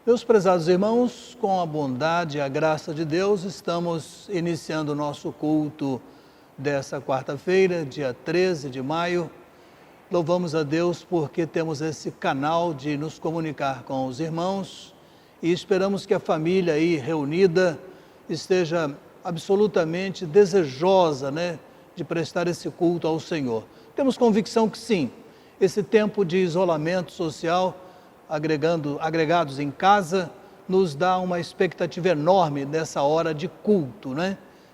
Meus prezados irmãos, com a bondade e a graça de Deus, estamos iniciando o nosso culto dessa quarta-feira, dia 13 de maio. Louvamos a Deus porque temos esse canal de nos comunicar com os irmãos e esperamos que a família aí reunida esteja absolutamente desejosa, de prestar esse culto ao Senhor. Temos convicção que sim, esse tempo de isolamento social, agregados em casa, nos dá uma expectativa enorme nessa hora de culto,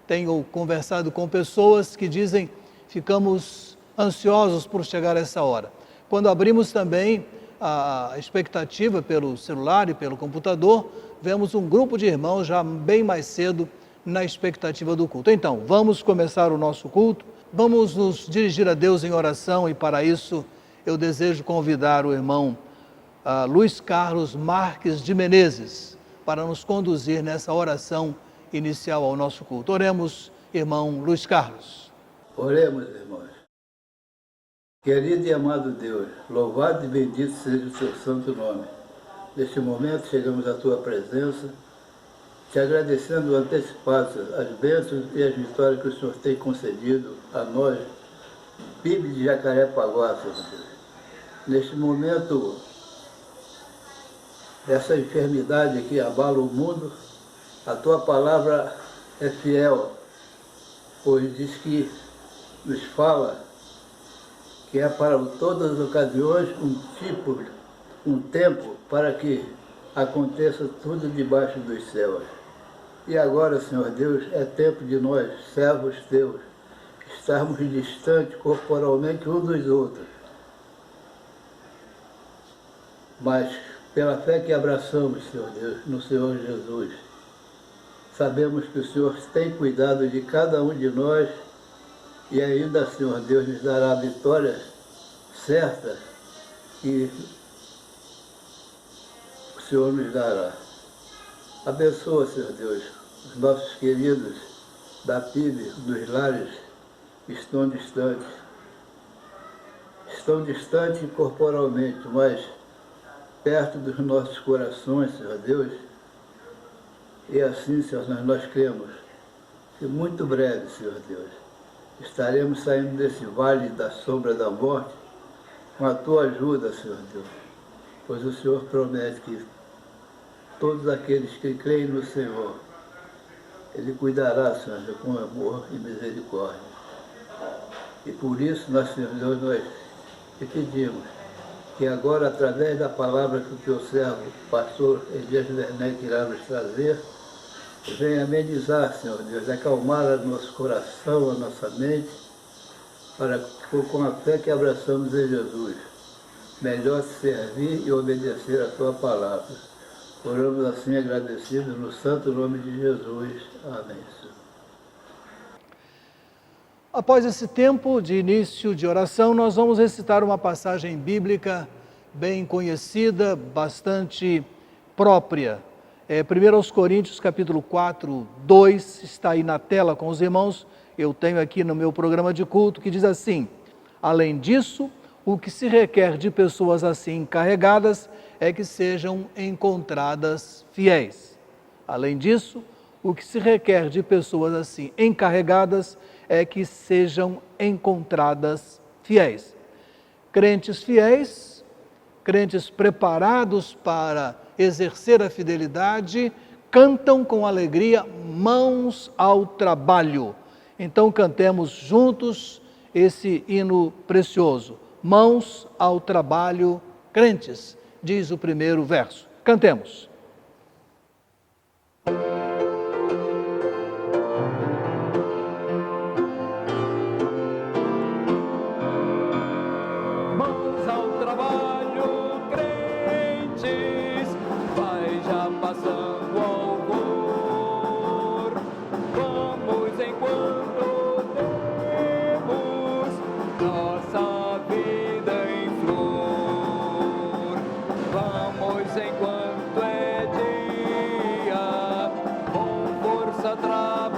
Tenho conversado com pessoas que dizem, ficamos ansiosos por chegar a essa hora. Quando abrimos também a expectativa pelo celular e pelo computador, vemos um grupo de irmãos já bem mais cedo na expectativa do culto. Então, vamos começar o nosso culto, vamos nos dirigir a Deus em oração e para isso eu desejo convidar o irmão Luiz Carlos Marques de Menezes para nos conduzir nessa oração inicial ao nosso culto. Oremos, irmão Luiz Carlos. Oremos, irmãos. Querido e amado Deus, louvado e bendito seja o seu santo nome. Neste momento chegamos à tua presença, te agradecendo antecipados as bênçãos e as vitórias que o Senhor tem concedido a nós, PIB de Jacarepaguá, Senhor Deus. Neste momento, essa enfermidade que abala o mundo, a tua palavra é fiel, pois diz que nos fala que é para todas as ocasiões um tempo para que aconteça tudo debaixo dos céus. E agora, Senhor Deus, é tempo de nós, servos teus, estarmos distantes corporalmente uns dos outros. Mas pela fé que abraçamos, Senhor Deus, no Senhor Jesus, sabemos que o Senhor tem cuidado de cada um de nós e ainda, Senhor Deus, nos dará a vitória certa que o Senhor nos dará. Abençoa, Senhor Deus, os nossos queridos da PIB, dos lares que estão distantes. Estão distantes corporalmente, mas perto dos nossos corações, Senhor Deus. E assim, Senhor, nós cremos que muito breve, Senhor Deus, estaremos saindo desse vale da sombra da morte com a tua ajuda, Senhor Deus. Pois o Senhor promete que todos aqueles que creem no Senhor, Ele cuidará, Senhor, com amor e misericórdia. E por isso, nós, Senhor Deus, nós te pedimos que agora, através da palavra que o teu servo, o pastor Elias Werneck, irá nos trazer, venha amenizar, Senhor Deus, acalmar o nosso coração, a nossa mente, para que com a fé que abraçamos em Jesus, melhor te servir e obedecer a tua palavra. Oramos assim agradecidos no santo nome de Jesus. Amém. Após esse tempo de início de oração, nós vamos recitar uma passagem bíblica bem conhecida, bastante própria. 1 Coríntios capítulo 4, 2, está aí na tela com os irmãos, eu tenho aqui no meu programa de culto, que diz assim: além disso, o que se requer de pessoas assim encarregadas é que sejam encontradas fiéis. Além disso, o que se requer de pessoas assim encarregadas é que sejam encontradas fiéis. Crentes fiéis, crentes preparados para exercer a fidelidade, cantam com alegria, mãos ao trabalho. Então cantemos juntos esse hino precioso. Mãos ao trabalho, crentes, diz o primeiro verso. Cantemos. Enquanto é dia, com força trabalhar.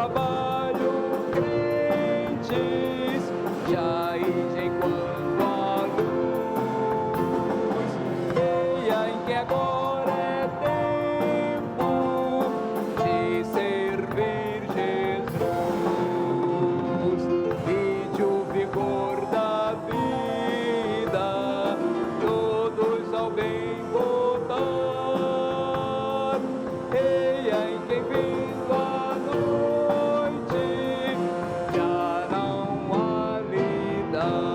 trabalho, crentes, já ide enquanto a luz, eia em que agora é tempo de servir Jesus, vide o vigor da vida, todos ao bem voltar, eia em quem vindo a noite já não há lidar.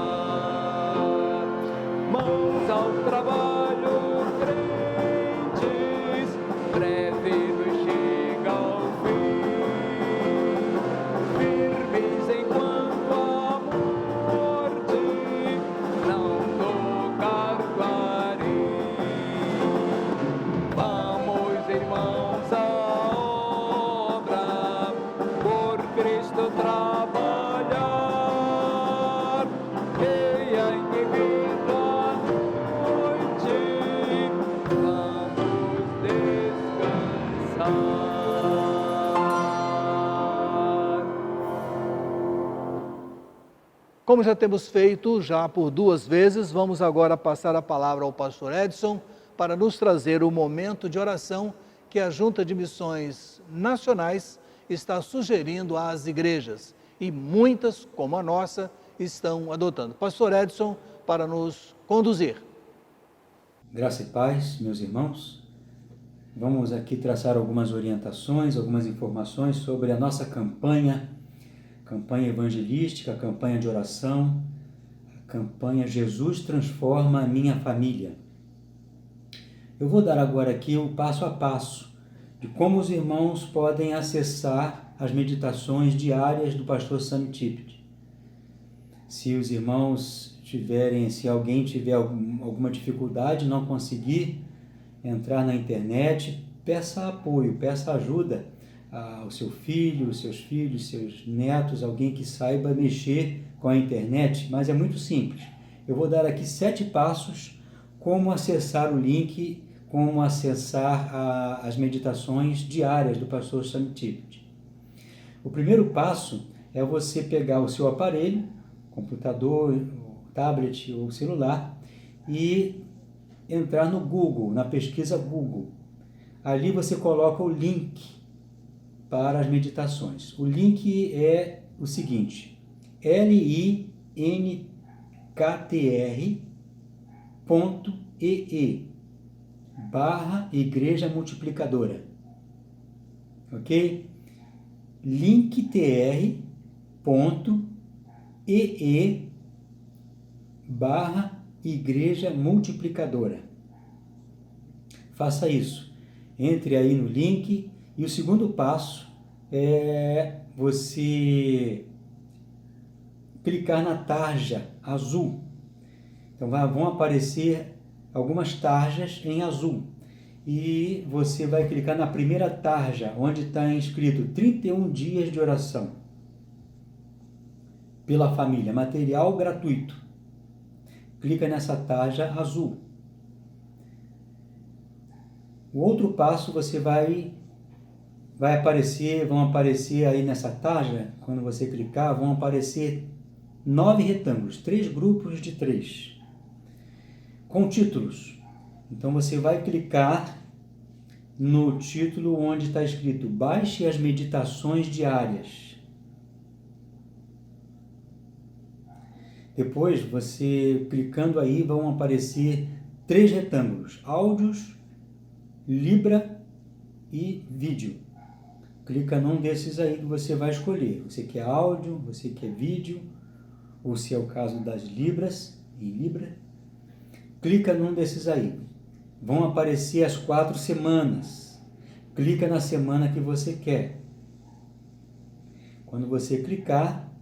Mãos ao trabalho, crentes, breve nos chega ao fim, firmes enquanto a morte não tocar clarim. Vamos, irmãos, à obra, por Cristo trabalhar, eia em que vindo a noite vamos descansar. Como já temos feito já por 2 vezes, vamos agora passar a palavra ao pastor Edson para nos trazer o momento de oração que a Junta de Missões Nacionais está sugerindo às igrejas e muitas, como a nossa, estão adotando. Pastor Edson, para nos conduzir. Graça e paz, meus irmãos. Vamos aqui traçar algumas orientações, algumas informações sobre a nossa campanha evangelística, campanha de oração, a campanha Jesus Transforma a Minha Família. Eu vou dar agora aqui o passo a passo de como os irmãos podem acessar as meditações diárias do pastor Sammy Tippett. Se os irmãos se alguém tiver alguma dificuldade, não conseguir entrar na internet, peça apoio, peça ajuda ao seu filho, seus filhos, seus netos, alguém que saiba mexer com a internet, mas é muito simples. Eu vou dar aqui 7 passos como acessar o link, como acessar as meditações diárias do pastor Sammy Tippett. O primeiro passo é você pegar o seu aparelho, computador, tablet ou celular, e entrar no Google, na pesquisa Google. Ali você coloca o link para as meditações. O link é o seguinte: linktr.ee/Igreja Multiplicadora. Ok? linktr.ee/Igreja Multiplicadora. Faça isso. Entre aí no link. E o segundo passo é você clicar na tarja azul. Então vão aparecer algumas tarjas em azul. E você vai clicar na primeira tarja, onde está escrito 31 dias de oração pela família, material gratuito. Clica nessa tarja azul. O outro passo vão aparecer aí nessa tarja, quando você clicar, vão aparecer 9 retângulos, 3 grupos de 3, com títulos. Então você vai clicar no título onde está escrito Baixe as meditações diárias. Depois, você clicando aí, vão aparecer 3 retângulos, áudios, Libra e vídeo. Clica num desses aí que você vai escolher. Você quer áudio, você quer vídeo, ou se é o caso das Libras, em Libra. Clica num desses aí. Vão aparecer as 4 semanas. Clica na semana que você quer. Quando você clicar,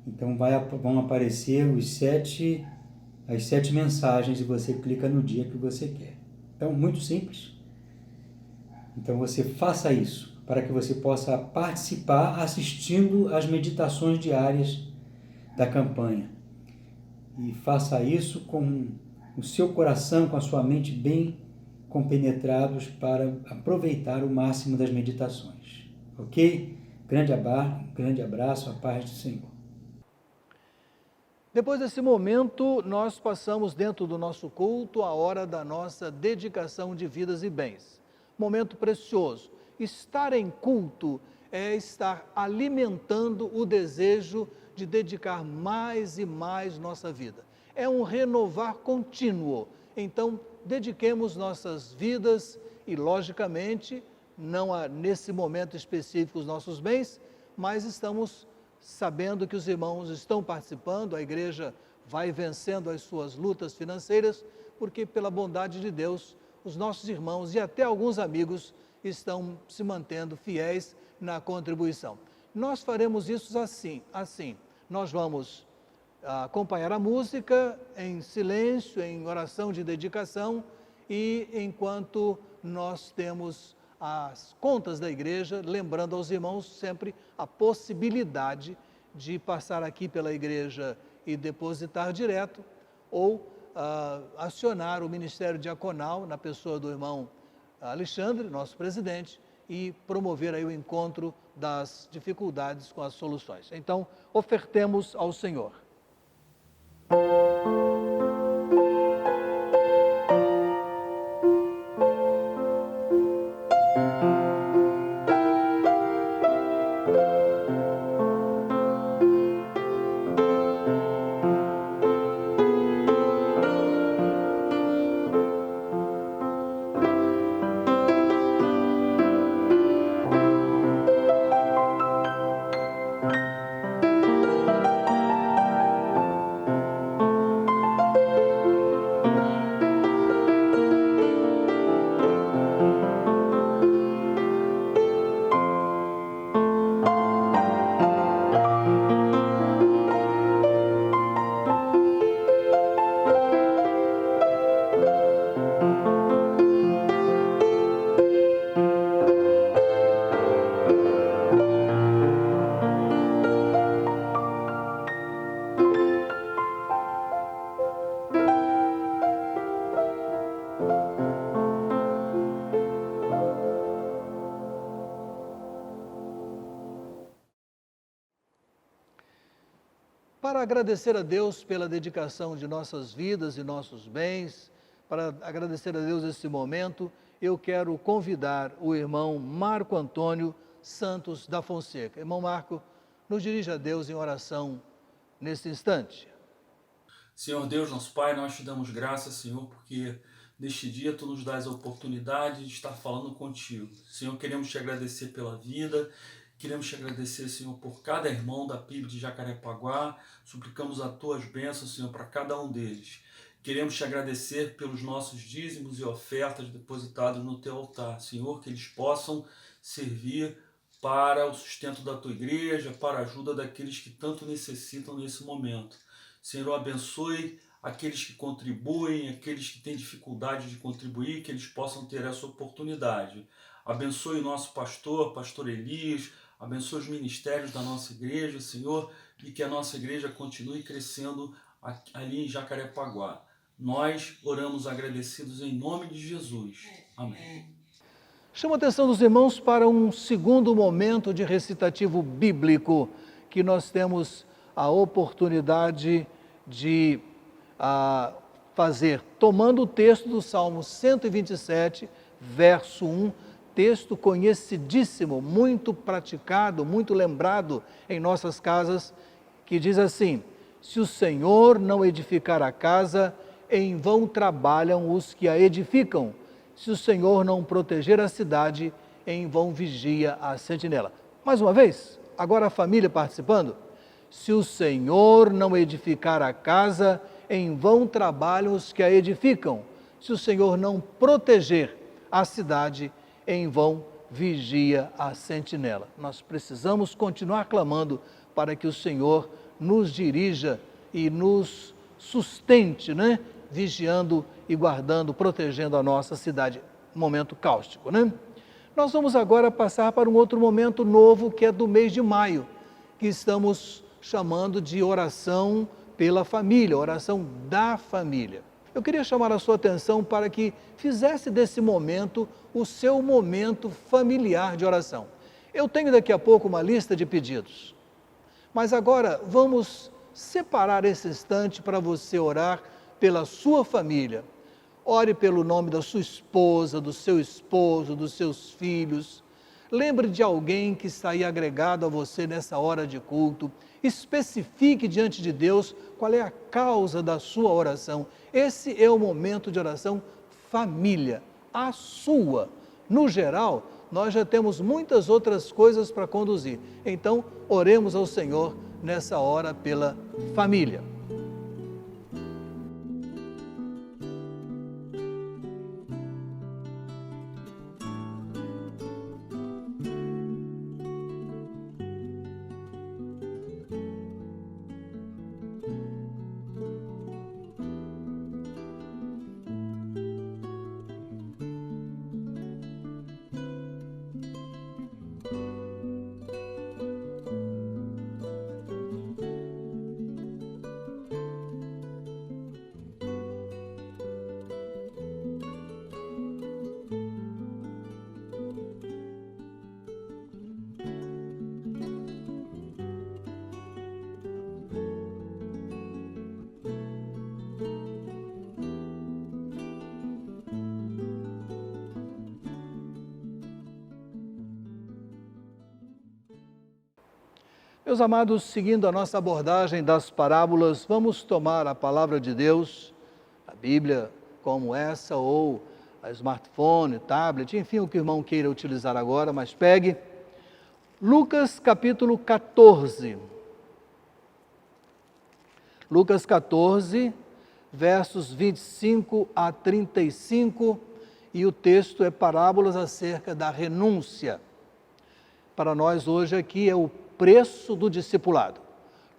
então vão aparecer as 7 mensagens e você clica no dia que você quer. Então, muito simples. Então, você faça isso para que você possa participar assistindo às meditações diárias da campanha. E faça isso com o seu coração, com a sua mente bem compenetrados para aproveitar o máximo das meditações. Ok? Grande abraço, a paz do Senhor. Depois desse momento, nós passamos dentro do nosso culto a hora da nossa dedicação de vidas e bens. Momento precioso. Estar em culto é estar alimentando o desejo de dedicar mais e mais nossa vida. É um renovar contínuo. Então, dediquemos nossas vidas e, logicamente, não nesse momento específico os nossos bens, mas estamos sabendo que os irmãos estão participando, a igreja vai vencendo as suas lutas financeiras, porque pela bondade de Deus, os nossos irmãos e até alguns amigos estão se mantendo fiéis na contribuição. Nós faremos isso assim. Nós vamos acompanhar a música em silêncio, em oração de dedicação, e enquanto nós temos as contas da igreja, lembrando aos irmãos sempre a possibilidade de passar aqui pela igreja e depositar direto, ou acionar o Ministério Diaconal, na pessoa do irmão Alexandre, nosso presidente, e promover aí o encontro das dificuldades com as soluções. Então, ofertemos ao Senhor. Para agradecer a Deus pela dedicação de nossas vidas e nossos bens, para agradecer a Deus esse momento, eu quero convidar o irmão Marco Antônio Santos da Fonseca. Irmão Marco, nos dirija a Deus em oração nesse instante. Senhor Deus, nosso Pai, nós te damos graças, Senhor, porque neste dia Tu nos dás a oportunidade de estar falando contigo. Senhor, queremos te agradecer pela vida. Queremos te agradecer, Senhor, por cada irmão da PIB de Jacarepaguá. Suplicamos as tuas bênçãos, Senhor, para cada um deles. Queremos te agradecer pelos nossos dízimos e ofertas depositados no teu altar, Senhor, que eles possam servir para o sustento da tua igreja, para a ajuda daqueles que tanto necessitam nesse momento. Senhor, abençoe aqueles que contribuem, aqueles que têm dificuldade de contribuir, que eles possam ter essa oportunidade. Abençoe o nosso pastor Elias. Abençoe os ministérios da nossa igreja, Senhor, e que a nossa igreja continue crescendo ali em Jacarepaguá. Nós oramos agradecidos em nome de Jesus. Amém. Chamo a atenção dos irmãos para um segundo momento de recitativo bíblico que nós temos a oportunidade de fazer, tomando o texto do Salmo 127, verso 1, texto conhecidíssimo, muito praticado, muito lembrado em nossas casas, que diz assim: se o Senhor não edificar a casa, em vão trabalham os que a edificam. Se o Senhor não proteger a cidade, em vão vigia a sentinela. Mais uma vez, agora a família participando. Se o Senhor não edificar a casa, em vão trabalham os que a edificam. Se o Senhor não proteger a cidade, em vão vigia a sentinela. Nós precisamos continuar clamando para que o Senhor nos dirija e nos sustente, né? Vigiando e guardando, protegendo a nossa cidade. Momento cáustico, né? Nós vamos agora passar para um outro momento novo, que é do mês de maio, que estamos chamando de oração pela família, oração da família. Eu queria chamar a sua atenção para que fizesse desse momento o seu momento familiar de oração. Eu tenho daqui a pouco uma lista de pedidos, mas agora vamos separar esse instante para você orar pela sua família. Ore pelo nome da sua esposa, do seu esposo, dos seus filhos. Lembre de alguém que está aí agregado a você nessa hora de culto. Especifique diante de Deus qual é a causa da sua oração. Esse é o momento de oração família, a sua. No geral, nós já temos muitas outras coisas para conduzir. Então, oremos ao Senhor nessa hora pela família. Meus amados, seguindo a nossa abordagem das parábolas, vamos tomar a palavra de Deus, a Bíblia como essa, ou a smartphone, tablet, enfim, o que o irmão queira utilizar agora, mas pegue Lucas capítulo 14. Lucas 14, versos 25 a 35, e o texto é parábolas acerca da renúncia. Para nós hoje aqui é o preço do discipulado.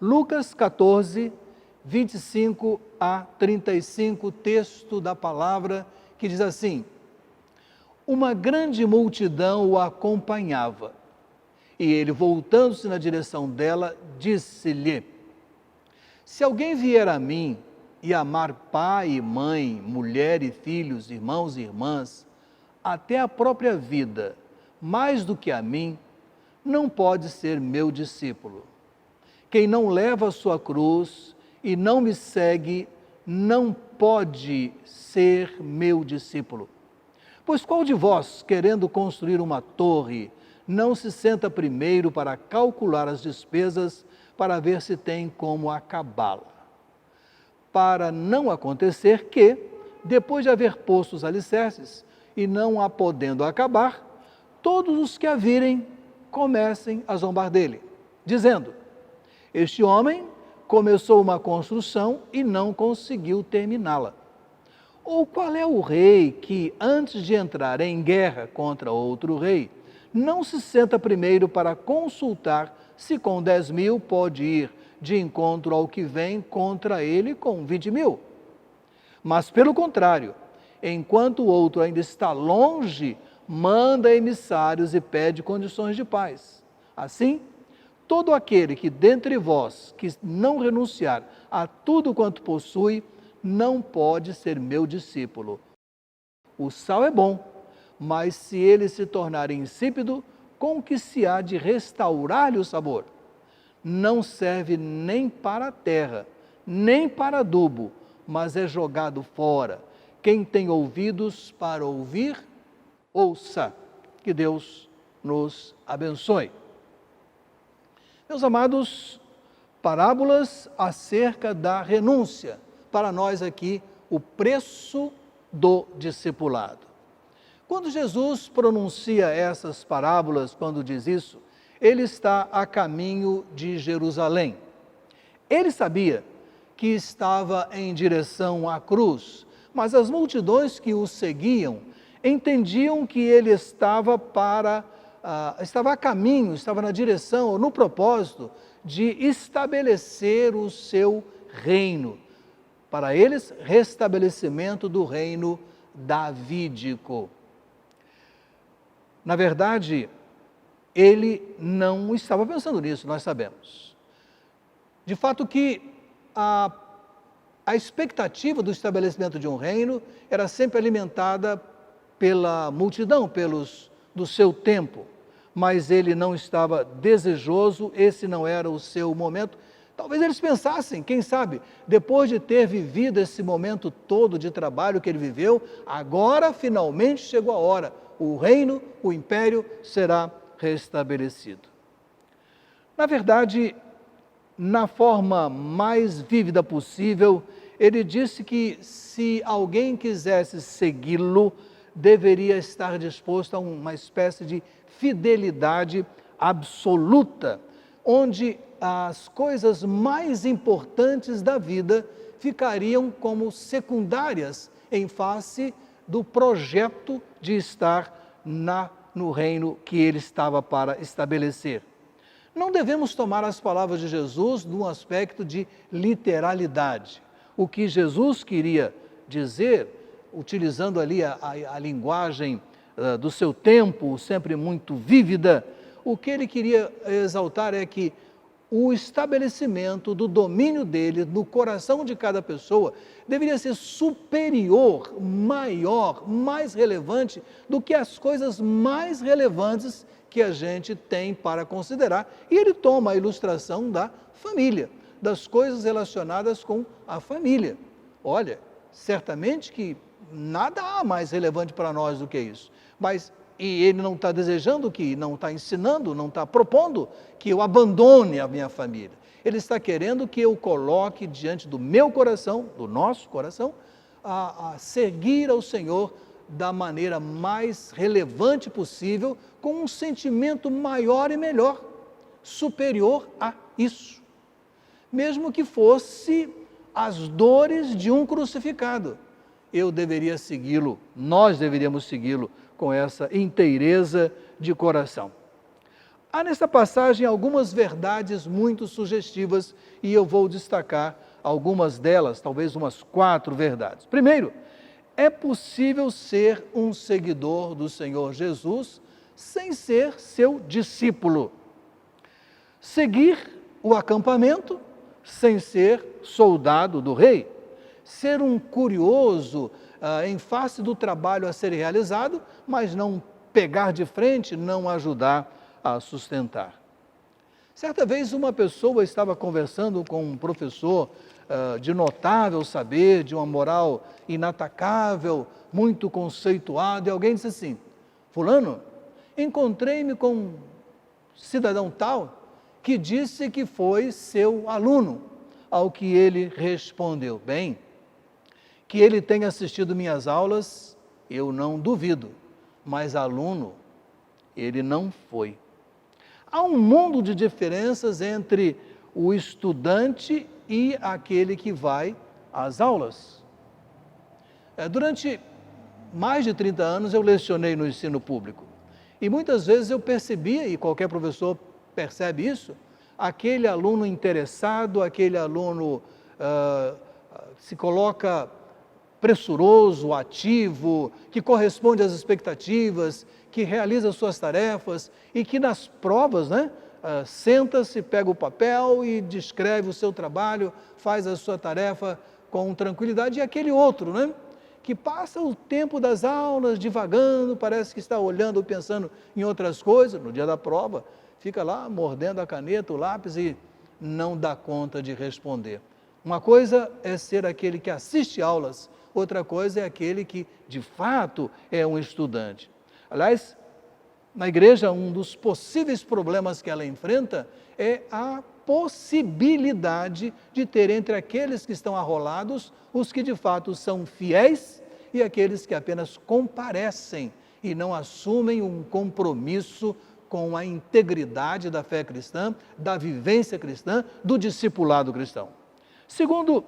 Lucas 14, 25 a 35, texto da palavra que diz assim: uma grande multidão o acompanhava, e ele, voltando-se na direção dela, disse-lhe: se alguém vier a mim e amar pai e mãe, mulher e filhos, irmãos e irmãs, até a própria vida, mais do que a mim, não pode ser meu discípulo. Quem não leva a sua cruz e não me segue, não pode ser meu discípulo. Pois qual de vós, querendo construir uma torre, não se senta primeiro para calcular as despesas, para ver se tem como acabá-la? Para não acontecer que, depois de haver posto os alicerces, e não a podendo acabar, todos os que a virem comecem a zombar dele, dizendo: este homem começou uma construção e não conseguiu terminá-la. Ou qual é o rei que, antes de entrar em guerra contra outro rei, não se senta primeiro para consultar se com 10.000 pode ir de encontro ao que vem contra ele com 20.000? Mas, pelo contrário, enquanto o outro ainda está longe, manda emissários e pede condições de paz. Assim, todo aquele que dentre vós que não renunciar a tudo quanto possui, não pode ser meu discípulo. O sal é bom, mas se ele se tornar insípido, com que se há de restaurar-lhe o sabor? Não serve nem para a terra, nem para adubo, mas é jogado fora. Quem tem ouvidos para ouvir, ouça. Que Deus nos abençoe. Meus amados, parábolas acerca da renúncia. Para nós aqui, o preço do discipulado. Quando Jesus pronuncia essas parábolas, quando diz isso, ele está a caminho de Jerusalém. Ele sabia que estava em direção à cruz, mas as multidões que o seguiam entendiam que ele estava a caminho, estava na direção, ou no propósito de estabelecer o seu reino. Para eles, restabelecimento do reino davídico. Na verdade, ele não estava pensando nisso, nós sabemos. De fato que a expectativa do estabelecimento de um reino era sempre alimentada pela multidão, do seu tempo. mas ele não estava desejoso, esse não era o seu momento. Talvez eles pensassem, quem sabe, depois de ter vivido esse momento todo de trabalho que ele viveu, agora finalmente chegou a hora, o reino, o império será restabelecido. Na verdade, na forma mais vívida possível, ele disse que se alguém quisesse segui-lo, deveria estar disposto a uma espécie de fidelidade absoluta, onde as coisas mais importantes da vida ficariam como secundárias em face do projeto de estar no reino que ele estava para estabelecer. Não devemos tomar as palavras de Jesus num aspecto de literalidade. O que Jesus queria dizer, utilizando ali a linguagem do seu tempo, sempre muito vívida, o que ele queria exaltar é que o estabelecimento do domínio dele no coração de cada pessoa deveria ser superior, maior, mais relevante do que as coisas mais relevantes que a gente tem para considerar. E ele toma a ilustração da família, das coisas relacionadas com a família. Olha, certamente que nada há mais relevante para nós do que isso, mas ele não está desejando que, não está ensinando, não está propondo que eu abandone a minha família. Ele está querendo que eu coloque diante do meu coração, do nosso coração, a seguir ao Senhor da maneira mais relevante possível, com um sentimento maior e melhor, superior a isso. Mesmo que fosse as dores de um crucificado, eu deveria segui-lo, nós deveríamos segui-lo com essa inteireza de coração. Há nessa passagem algumas verdades muito sugestivas e eu vou destacar algumas delas, talvez umas 4 verdades. Primeiro, é possível ser um seguidor do Senhor Jesus sem ser seu discípulo. Seguir o acampamento sem ser soldado do rei. Ser um curioso em face do trabalho a ser realizado, mas não pegar de frente, não ajudar a sustentar. Certa vez uma pessoa estava conversando com um professor de notável saber, de uma moral inatacável, muito conceituado, e alguém disse assim: fulano, encontrei-me com um cidadão tal que disse que foi seu aluno, ao que ele respondeu: bem, que ele tenha assistido minhas aulas, eu não duvido, mas aluno, ele não foi. Há um mundo de diferenças entre o estudante e aquele que vai às aulas. Durante mais de 30 anos eu lecionei no ensino público e muitas vezes eu percebia, e qualquer professor percebe isso, aquele aluno interessado, aquele aluno se coloca pressuroso, ativo, que corresponde às expectativas, que realiza suas tarefas e que nas provas, senta-se, pega o papel e descreve o seu trabalho, faz a sua tarefa com tranquilidade. E aquele outro, que passa o tempo das aulas divagando, parece que está olhando ou pensando em outras coisas, no dia da prova, fica lá mordendo a caneta, o lápis e não dá conta de responder. Uma coisa é ser aquele que assiste aulas, outra coisa é aquele que, de fato, é um estudante. Aliás, na igreja, um dos possíveis problemas que ela enfrenta é a possibilidade de ter entre aqueles que estão arrolados os que, de fato, são fiéis e aqueles que apenas comparecem e não assumem um compromisso com a integridade da fé cristã, da vivência cristã, do discipulado cristão. Segundo,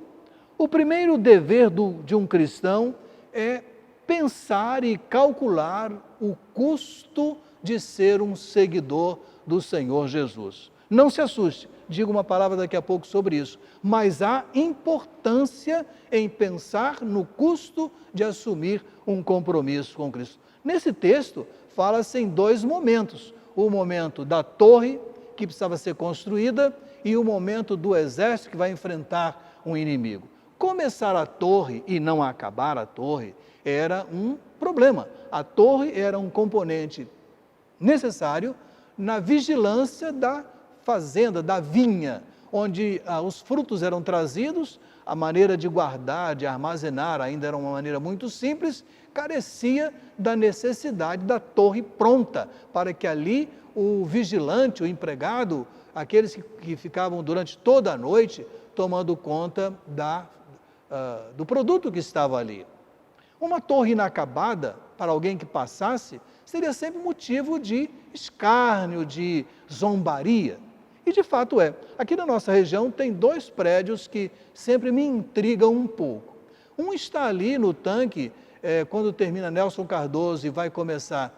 o primeiro dever de um cristão é pensar e calcular o custo de ser um seguidor do Senhor Jesus. Não se assuste, digo uma palavra daqui a pouco sobre isso, mas há importância em pensar no custo de assumir um compromisso com Cristo. Nesse texto, fala-se em 2 momentos, o momento da torre, que precisava ser construída, e o momento do exército que vai enfrentar um inimigo. Começar a torre e não acabar a torre era um problema. A torre era um componente necessário na vigilância da fazenda, da vinha, onde os frutos eram trazidos. A maneira de guardar, de armazenar, ainda era uma maneira muito simples, carecia da necessidade da torre pronta, para que ali o vigilante, o empregado, aqueles que ficavam durante toda a noite tomando conta do produto que estava ali. Uma torre inacabada, para alguém que passasse, seria sempre motivo de escárnio, de zombaria. E de fato é. Aqui na nossa região tem 2 prédios que sempre me intrigam um pouco. Um está ali no tanque, quando termina Nelson Cardoso e vai começar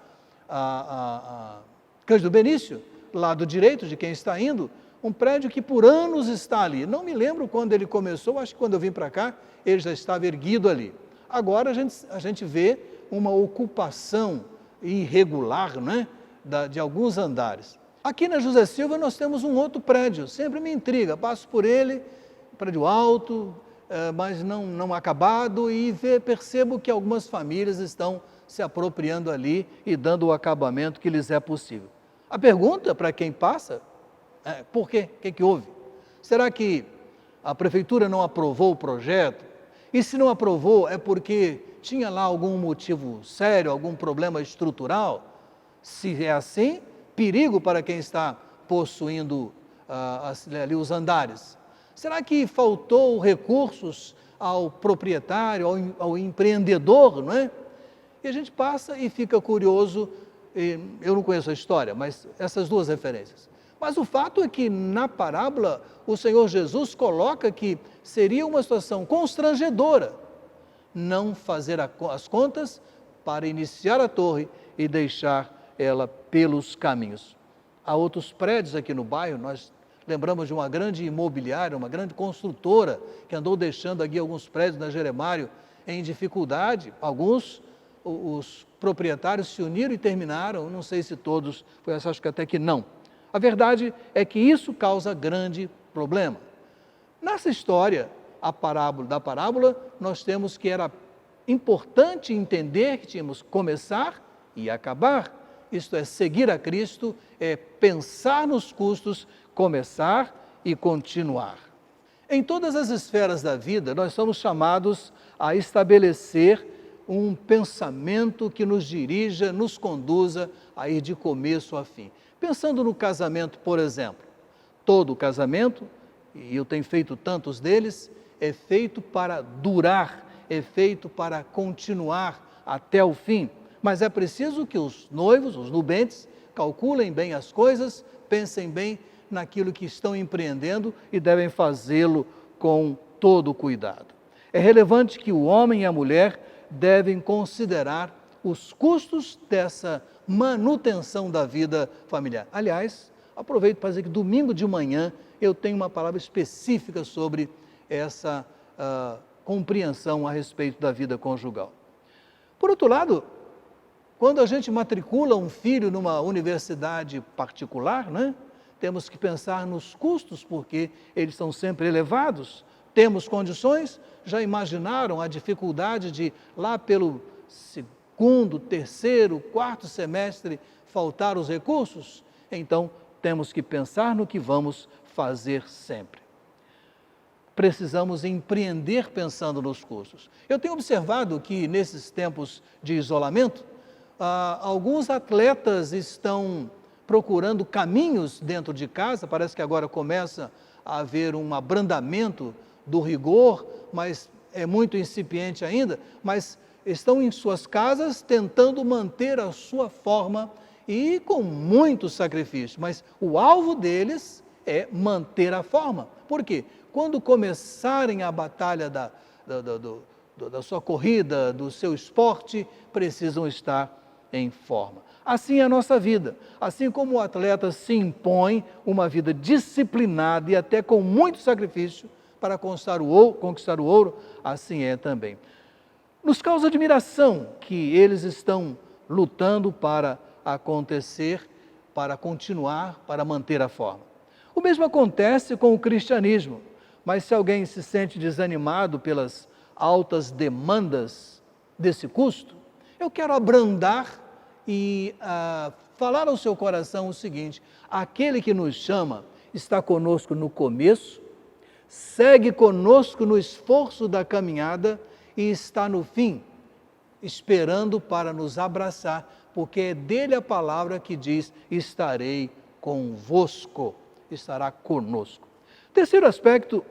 a Cândido Benício, lado direito de quem está indo, um prédio que por anos está ali. Não me lembro quando ele começou, acho que quando eu vim para cá, ele já estava erguido ali. Agora a gente vê uma ocupação irregular, né, de alguns andares. Aqui na José Silva nós temos um outro prédio, sempre me intriga, passo por ele, prédio alto, mas não acabado, e percebo que algumas famílias estão se apropriando ali e dando o acabamento que lhes é possível. A pergunta para quem passa é: por quê? O que houve? Será que a prefeitura não aprovou o projeto? E se não aprovou, é porque tinha lá algum motivo sério, algum problema estrutural? Se é assim, perigo para quem está possuindo ali os andares. Será que faltou recursos ao proprietário, ao empreendedor, não é? E a gente passa e fica curioso. Eu não conheço a história, mas essas 2 referências. Mas o fato é que na parábola o Senhor Jesus coloca que seria uma situação constrangedora não fazer as contas para iniciar a torre e deixar ela pelos caminhos. Há outros prédios aqui no bairro, nós lembramos de uma grande imobiliária, uma grande construtora, que andou deixando aqui alguns prédios na Jeremário em dificuldade. Alguns, os proprietários se uniram e terminaram, não sei se todos, acho que até que não. A verdade é que isso causa grande problema. Nessa história, da parábola, nós temos que era importante entender que tínhamos que começar e acabar. Isto é, seguir a Cristo, é pensar nos custos, começar e continuar. Em todas as esferas da vida, nós somos chamados a estabelecer um pensamento que nos dirija, nos conduza a ir de começo a fim. Pensando no casamento, por exemplo, todo casamento, e eu tenho feito tantos deles, é feito para durar, é feito para continuar até o fim. Mas é preciso que os noivos, os nubentes, calculem bem as coisas, pensem bem naquilo que estão empreendendo e devem fazê-lo com todo cuidado. É relevante que o homem e a mulher devem considerar os custos dessa manutenção da vida familiar. Aliás, aproveito para dizer que domingo de manhã eu tenho uma palavra específica sobre essa compreensão a respeito da vida conjugal. Por outro lado, quando a gente matricula um filho numa universidade particular, né, temos que pensar nos custos, porque eles são sempre elevados. Temos condições? Já imaginaram a dificuldade de, lá pelo 2º, 3º, 4º semestre, faltar os recursos? Então, temos que pensar no que vamos fazer sempre. Precisamos empreender pensando nos custos. Eu tenho observado que, nesses tempos de isolamento, alguns atletas estão procurando caminhos dentro de casa. Parece que agora começa a haver um abrandamento do rigor, mas é muito incipiente ainda, mas estão em suas casas tentando manter a sua forma e com muito sacrifício, mas o alvo deles é manter a forma. Por quê? Quando começarem a batalha da sua corrida, do seu esporte, precisam estar em forma. Assim é a nossa vida. Assim como o atleta se impõe uma vida disciplinada e até com muito sacrifício para conquistar o ouro, assim é também. Nos causa admiração que eles estão lutando para acontecer, para continuar, para manter a forma. O mesmo acontece com o cristianismo, mas se alguém se sente desanimado pelas altas demandas desse custo, eu quero abrandar e falar ao seu coração o seguinte: aquele que nos chama está conosco no começo, segue conosco no esforço da caminhada e está no fim, esperando para nos abraçar, porque é dele a palavra que diz: estarei convosco, estará conosco. Terceiro aspecto,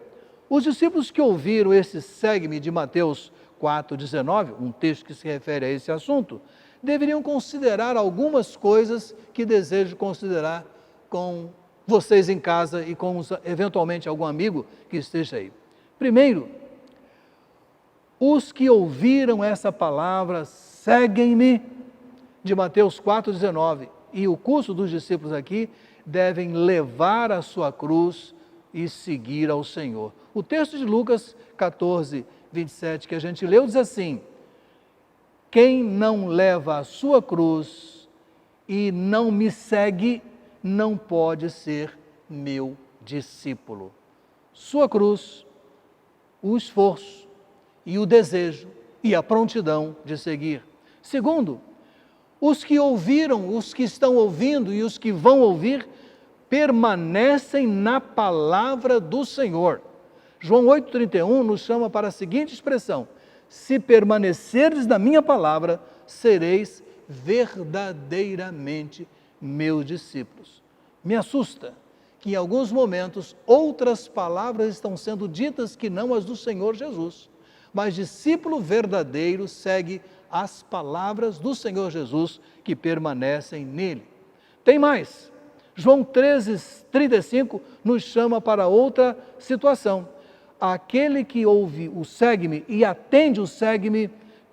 os discípulos que ouviram esse segue-me de Mateus 4,19, um texto que se refere a esse assunto, deveriam considerar algumas coisas que desejo considerar com vocês em casa e com eventualmente algum amigo que esteja aí. Primeiro, os que ouviram essa palavra, seguem-me, de Mateus 4,19, e o curso dos discípulos aqui devem levar a sua cruz e seguir ao Senhor. O texto de Lucas 14, 27, que a gente leu, diz assim: quem não leva a sua cruz e não me segue, não pode ser meu discípulo. Sua cruz, o esforço e o desejo e a prontidão de seguir. Segundo, os que ouviram, os que estão ouvindo e os que vão ouvir, permanecem na palavra do Senhor. João 8,31 nos chama para a seguinte expressão: se permanecerdes na minha palavra, sereis verdadeiramente meus discípulos. Me assusta que em alguns momentos outras palavras estão sendo ditas que não as do Senhor Jesus, mas discípulo verdadeiro segue as palavras do Senhor Jesus que permanecem nele. Tem mais, João 13,35 nos chama para outra situação. Aquele que ouve o segue-me e atende o segue-me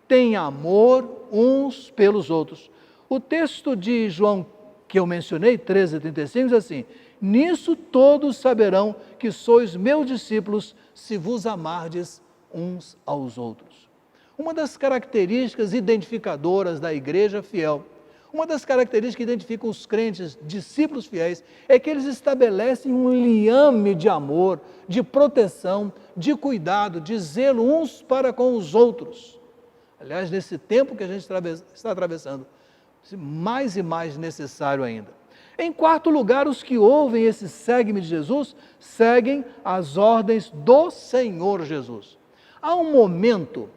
tem amor uns pelos outros. O texto de João que eu mencionei, 13,35, diz assim: nisso todos saberão que sois meus discípulos, se vos amardes uns aos outros. Uma das características identificadoras da igreja fiel, uma das características que identificam os crentes, discípulos fiéis, é que eles estabelecem um liame de amor, de proteção, de cuidado, de zelo uns para com os outros. Aliás, nesse tempo que a gente está atravessando, mais e mais necessário ainda. Em quarto lugar, os que ouvem esse segue-me de Jesus, seguem as ordens do Senhor Jesus. Há um momento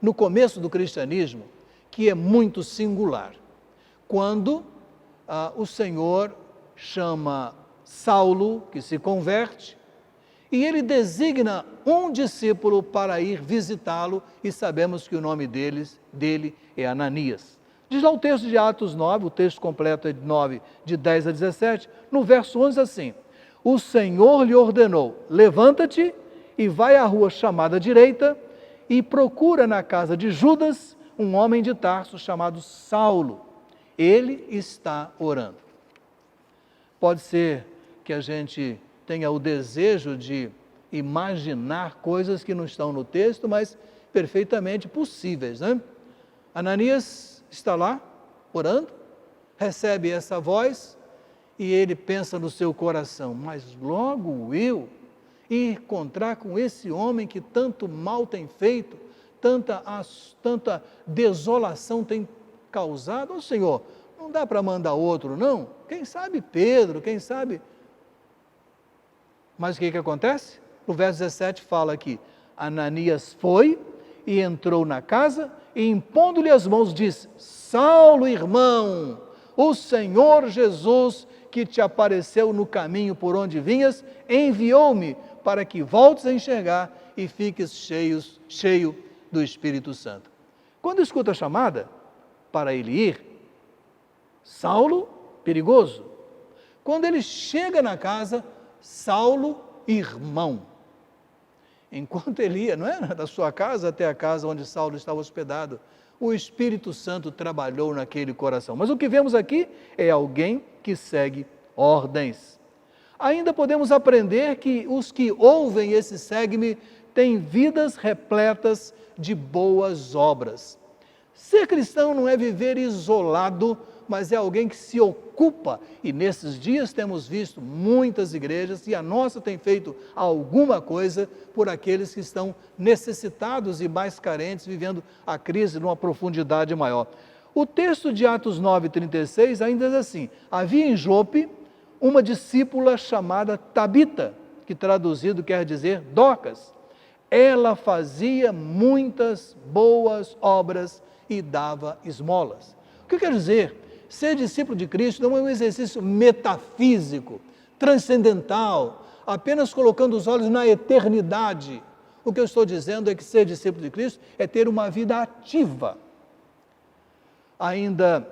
no começo do cristianismo que é muito singular, quando o Senhor chama Saulo, que se converte, e ele designa um discípulo para ir visitá-lo, e sabemos que o nome dele é Ananias. Diz lá o texto de Atos 9, o texto completo é de 9, de 10 a 17, no verso 11 assim: o Senhor lhe ordenou: levanta-te e vai à rua chamada direita e procura na casa de Judas um homem de Tarso chamado Saulo. Ele está orando. Pode ser que a gente tenha o desejo de imaginar coisas que não estão no texto, mas perfeitamente possíveis, né? Ananias está lá, orando, recebe essa voz e ele pensa no seu coração: mas logo eu encontrar com esse homem que tanto mal tem feito, tanta desolação tem causado? Ô Senhor, não dá para mandar outro, não? Quem sabe Pedro, quem sabe... Mas o que acontece? O verso 17 fala aqui: Ananias foi e entrou na casa e, impondo-lhe as mãos, disse: Saulo, irmão, o Senhor Jesus, que te apareceu no caminho por onde vinhas, enviou-me para que voltes a enxergar e fiques cheio do Espírito Santo. Quando escuta a chamada para ele ir, Saulo, perigoso. Quando ele chega na casa, Saulo, irmão. Enquanto ele ia, não era, da sua casa até a casa onde Saulo estava hospedado, o Espírito Santo trabalhou naquele coração. Mas o que vemos aqui é alguém que segue ordens. Ainda podemos aprender que os que ouvem esse segue-me têm vidas repletas de boas obras. Ser cristão não é viver isolado, mas é alguém que se ocupa, e nesses dias temos visto muitas igrejas, e a nossa tem feito alguma coisa por aqueles que estão necessitados e mais carentes, vivendo a crise numa profundidade maior. O texto de Atos 9:36 ainda diz assim: havia em Jope uma discípula chamada Tabita, que traduzido quer dizer Dorcas. Ela fazia muitas boas obras e dava esmolas. O que eu quero dizer? Ser discípulo de Cristo não é um exercício metafísico, transcendental, apenas colocando os olhos na eternidade. O que eu estou dizendo é que ser discípulo de Cristo é ter uma vida ativa. Ainda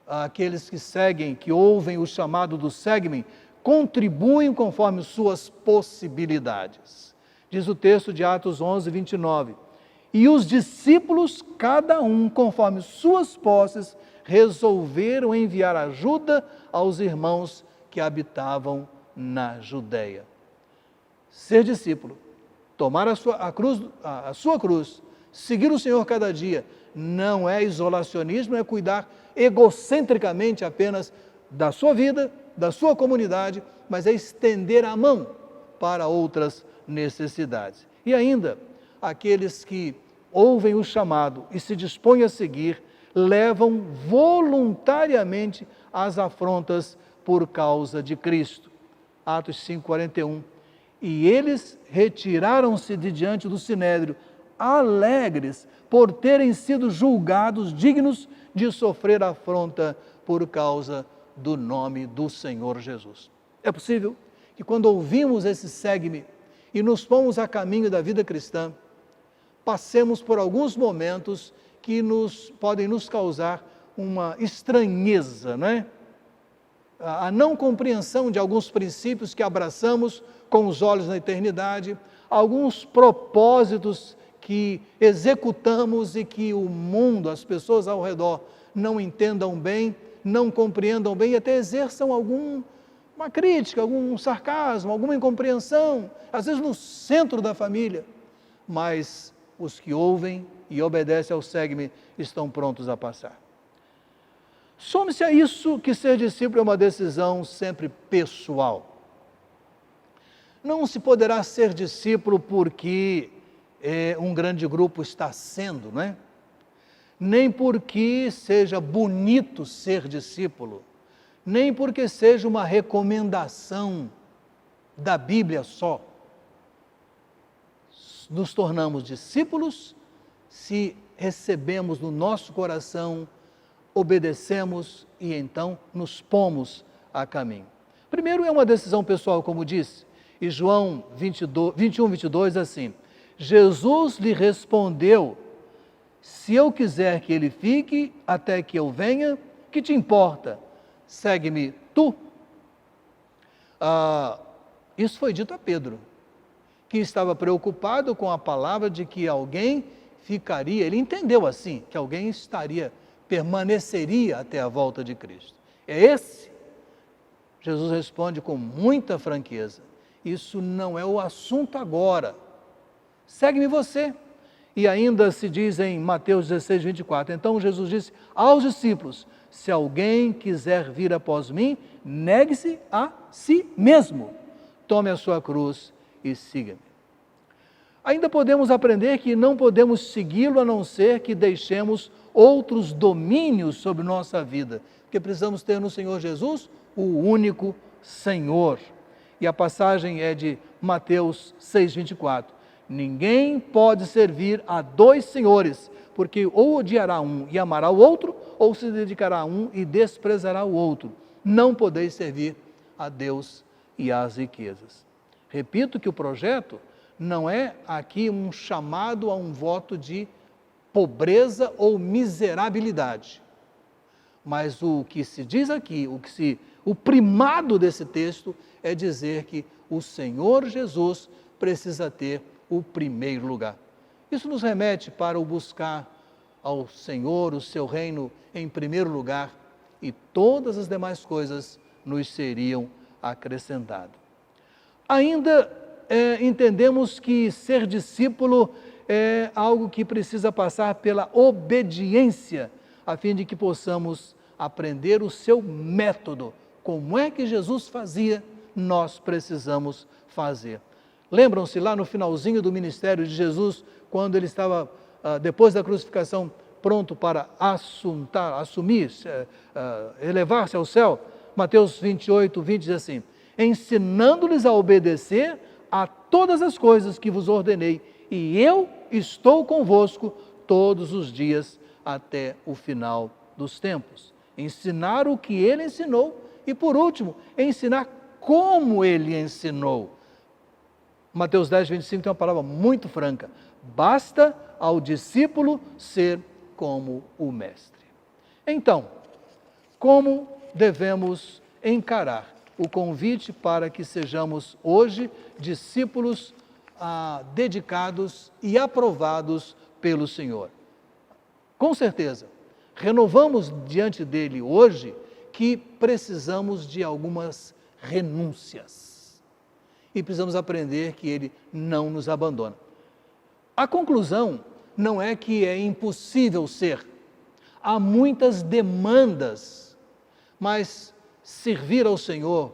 aqueles que seguem, que ouvem o chamado do segue-me, contribuem conforme suas possibilidades. Diz o texto de Atos 11:29. E os discípulos, cada um conforme suas posses, resolveram enviar ajuda aos irmãos que habitavam na Judeia. Ser discípulo, tomar a sua cruz, seguir o Senhor cada dia, não é isolacionismo, é cuidar egocentricamente apenas da sua vida, da sua comunidade, mas é estender a mão para outras necessidades. E ainda, aqueles que ouvem o chamado e se dispõem a seguir, levam voluntariamente as afrontas por causa de Cristo. Atos 5:41. E eles retiraram-se de diante do sinédrio, alegres por terem sido julgados dignos de sofrer afronta por causa do nome do Senhor Jesus. É possível que quando ouvimos esse segue-me e nos pomos a caminho da vida cristã, passemos por alguns momentos que podem nos causar uma estranheza, não é? A não compreensão de alguns princípios que abraçamos com os olhos na eternidade, alguns propósitos que executamos e que o mundo, as pessoas ao redor, não entendam bem, não compreendam bem e até exerçam alguma crítica, algum sarcasmo, alguma incompreensão, às vezes no centro da família, mas os que ouvem e obedecem ao segue-me estão prontos a passar. Some-se a isso que ser discípulo é uma decisão sempre pessoal. Não se poderá ser discípulo porque um grande grupo está sendo, não é? Nem porque seja bonito ser discípulo, nem porque seja uma recomendação da Bíblia só. Nos tornamos discípulos se recebemos no nosso coração, obedecemos e então nos pomos a caminho. Primeiro é uma decisão pessoal, como disse, e João 21:22 assim: Jesus lhe respondeu: se eu quiser que ele fique até que eu venha, que te importa? Segue-me tu. Isso foi dito a Pedro, que estava preocupado com a palavra de que alguém ficaria, ele entendeu assim, que alguém permaneceria até a volta de Cristo. É esse? Jesus responde com muita franqueza: isso não é o assunto agora, segue-me você. E ainda se diz em Mateus 16:24, então Jesus disse aos discípulos: se alguém quiser vir após mim, negue-se a si mesmo, tome a sua cruz e siga-me. Ainda podemos aprender que não podemos segui-lo a não ser que deixemos outros domínios sobre nossa vida, porque precisamos ter no Senhor Jesus o único Senhor. E a passagem é de Mateus 6:24. Ninguém pode servir a dois senhores, porque ou odiará um e amará o outro, ou se dedicará a um e desprezará o outro. Não podeis servir a Deus e às riquezas. Repito que o projeto não é aqui um chamado a um voto de pobreza ou miserabilidade. Mas o que se diz aqui, o primado desse texto é dizer que o Senhor Jesus precisa ter o primeiro lugar. Isso nos remete para o buscar ao Senhor, o seu reino em primeiro lugar, e todas as demais coisas nos seriam acrescentadas. Ainda entendemos que ser discípulo é algo que precisa passar pela obediência, a fim de que possamos aprender o seu método. Como é que Jesus fazia, nós precisamos fazer. Lembram-se lá no finalzinho do ministério de Jesus, quando ele estava, depois da crucificação, pronto para assumir, elevar-se ao céu. Mateus 28, 20 diz assim: ensinando-lhes a obedecer a todas as coisas que vos ordenei, e eu estou convosco todos os dias até o final dos tempos. Ensinar o que ele ensinou e, por último, ensinar como ele ensinou. Mateus 10, 25 tem uma palavra muito franca: basta ao discípulo ser como o mestre. Então, como devemos encarar o convite para que sejamos hoje discípulos dedicados e aprovados pelo Senhor? Com certeza, renovamos diante dele hoje que precisamos de algumas renúncias e precisamos aprender que ele não nos abandona. A conclusão não é que é impossível ser. Há muitas demandas, mas servir ao Senhor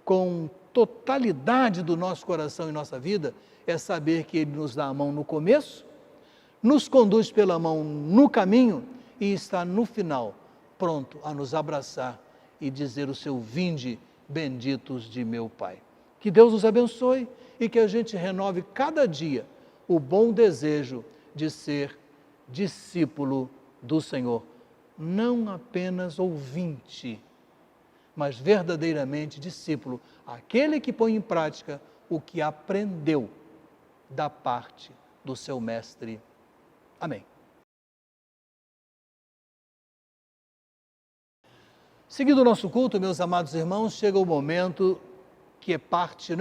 com totalidade do nosso coração e nossa vida é saber que ele nos dá a mão no começo, nos conduz pela mão no caminho e está no final pronto a nos abraçar e dizer o seu vinde, benditos de meu Pai. Que Deus nos abençoe e que a gente renove cada dia o bom desejo de ser discípulo do Senhor, não apenas ouvinte, mas verdadeiramente discípulo, aquele que põe em prática o que aprendeu da parte do seu mestre. Amém. Seguindo o nosso culto, meus amados irmãos, chega o momento que é parte,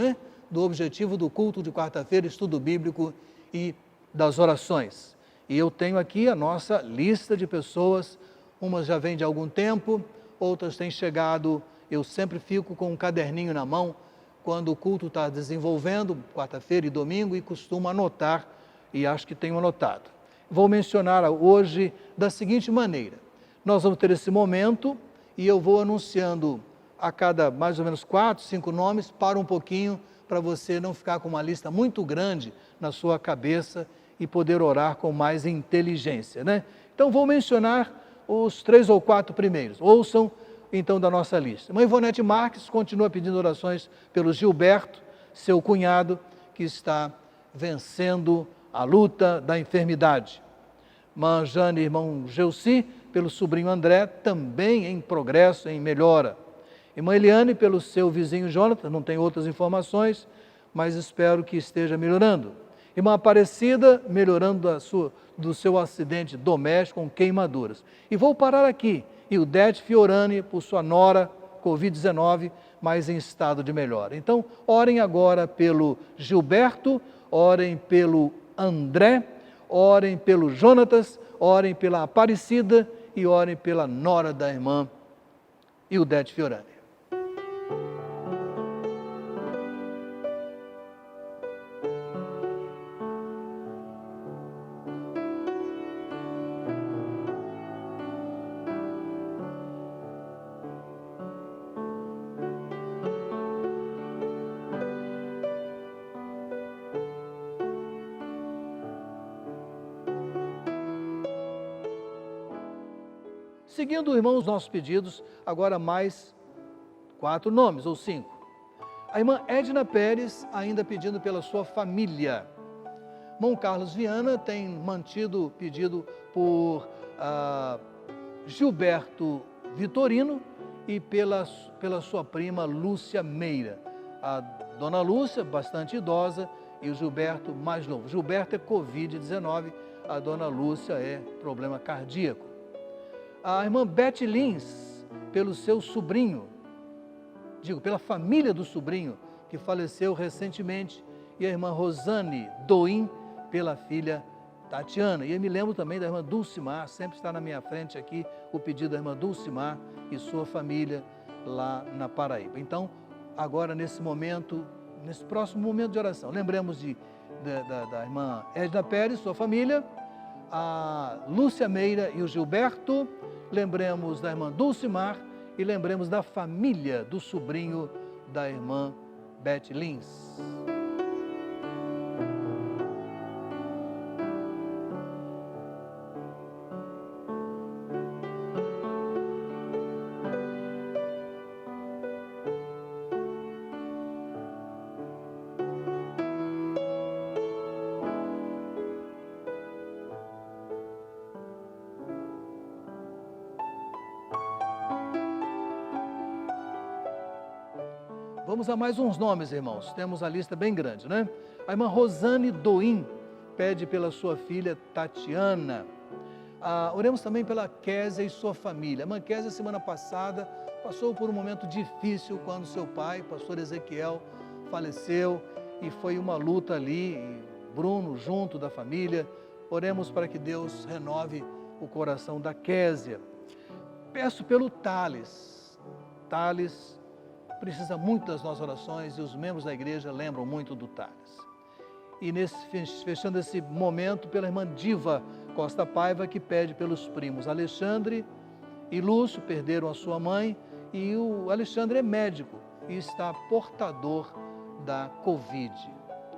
do objetivo do culto de quarta-feira, estudo bíblico e das orações. E eu tenho aqui a nossa lista de pessoas, umas já vêm de algum tempo, outras têm chegado. Eu sempre fico com um caderninho na mão quando o culto está desenvolvendo, quarta-feira e domingo, e costumo anotar, e acho que tenho anotado. Vou mencionar hoje da seguinte maneira: nós vamos ter esse momento e eu vou anunciando a cada mais ou menos 4, 5 nomes, para um pouquinho, para você não ficar com uma lista muito grande na sua cabeça e poder orar com mais inteligência, Então vou mencionar os 3 ou 4 primeiros. Ouçam então da nossa lista. Mãe Ivonete Marques continua pedindo orações pelo Gilberto, seu cunhado, que está vencendo a luta da enfermidade. Mãe Jane e irmão Gelsi, pelo sobrinho André, também em progresso, em melhora. Irmã Eliane, pelo seu vizinho Jonathan, não tem outras informações, mas espero que esteja melhorando. Irmã Aparecida, melhorando do seu acidente doméstico com queimaduras. E vou parar aqui. Ildete Fiorani, por sua nora, Covid-19, mas em estado de melhora. Então, orem agora pelo Gilberto, orem pelo André, orem pelo Jonatas, orem pela Aparecida e orem pela nora da irmã Ildete Fiorani. Seguindo, irmãos, os nossos pedidos, agora mais 4 nomes, ou 5. A irmã Edna Pérez, ainda pedindo pela sua família. Irmão Carlos Viana tem mantido pedido por Gilberto Vitorino e pela sua prima Lúcia Meira. A dona Lúcia, bastante idosa, e o Gilberto mais novo. Gilberto é Covid-19, a dona Lúcia é problema cardíaco. A irmã Beth Lins, pelo seu sobrinho, pela família do sobrinho, que faleceu recentemente, e a irmã Rosane Doim, pela filha Tatiana. E eu me lembro também da irmã Dulcimar, sempre está na minha frente aqui o pedido da irmã Dulcimar e sua família lá na Paraíba. Então, agora nesse momento, nesse próximo momento de oração, lembremos da irmã Edna Pérez, sua família, a Lúcia Meira e o Gilberto, lembremos da irmã Dulcimar e lembremos da família do sobrinho da irmã Beth Lins. Vamos a mais uns nomes, irmãos. Temos a lista bem grande, né? A irmã Rosane Doim pede pela sua filha Tatiana. Oremos também pela Késia e sua família. A irmã Késia, semana passada, passou por um momento difícil quando seu pai, pastor Ezequiel, faleceu e foi uma luta ali, Bruno junto da família. Oremos para que Deus renove o coração da Késia. Peço pelo Thales. Thales precisa muito das nossas orações e os membros da igreja lembram muito do Thales. E fechando esse momento, pela irmã Diva Costa Paiva, que pede pelos primos Alexandre e Lúcio, perderam a sua mãe, e o Alexandre é médico e está portador da Covid.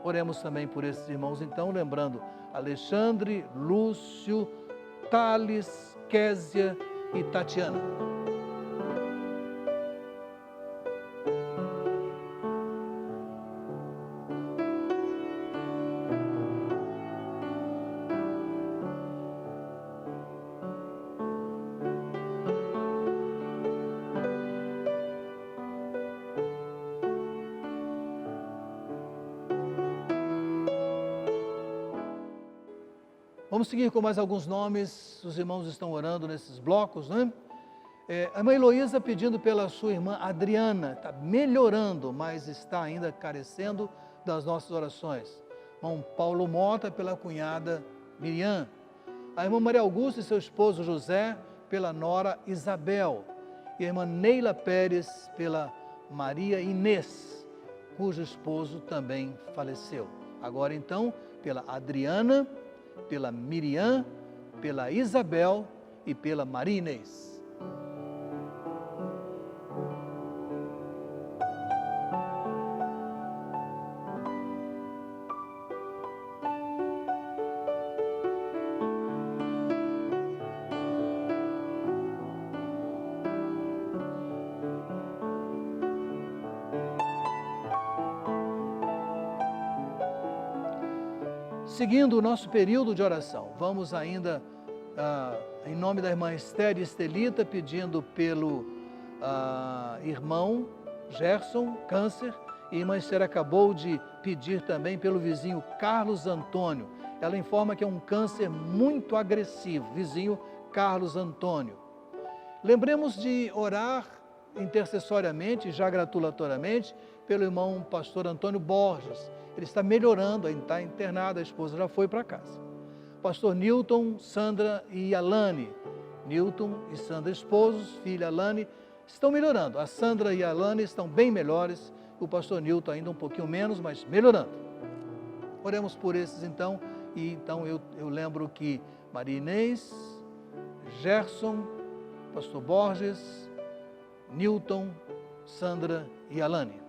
Oremos também por esses irmãos, então, lembrando Alexandre, Lúcio, Thales, Késia e Tatiana. Vamos seguir com mais alguns nomes, os irmãos estão orando nesses blocos, né? A irmã Heloísa pedindo pela sua irmã Adriana, está melhorando, mas está ainda carecendo das nossas orações. Irmão Paulo Mota pela cunhada Miriam. A irmã Maria Augusta e seu esposo José pela nora Isabel. E a irmã Neila Pérez pela Maria Inês, cujo esposo também faleceu. Agora então, pela Adriana, pela Miriam, pela Isabel e pela Maria Inês. Seguindo o nosso período de oração, vamos ainda, em nome da irmã Esther Estelita, pedindo pelo irmão Gerson, câncer, e a irmã Esther acabou de pedir também pelo vizinho Carlos Antônio. Ela informa que é um câncer muito agressivo, vizinho Carlos Antônio. Lembremos de orar intercessoriamente, já gratulatoriamente, pelo irmão pastor Antônio Borges. Ele está melhorando, ainda está internado, a esposa já foi para casa. Pastor Newton, Sandra e Alane. Newton e Sandra, esposos, filha Alane, estão melhorando. A Sandra e a Alane estão bem melhores. O pastor Newton ainda um pouquinho menos, mas melhorando. Oremos por esses então. E então eu lembro que Maria Inês, Gerson, pastor Borges, Newton, Sandra e Alane.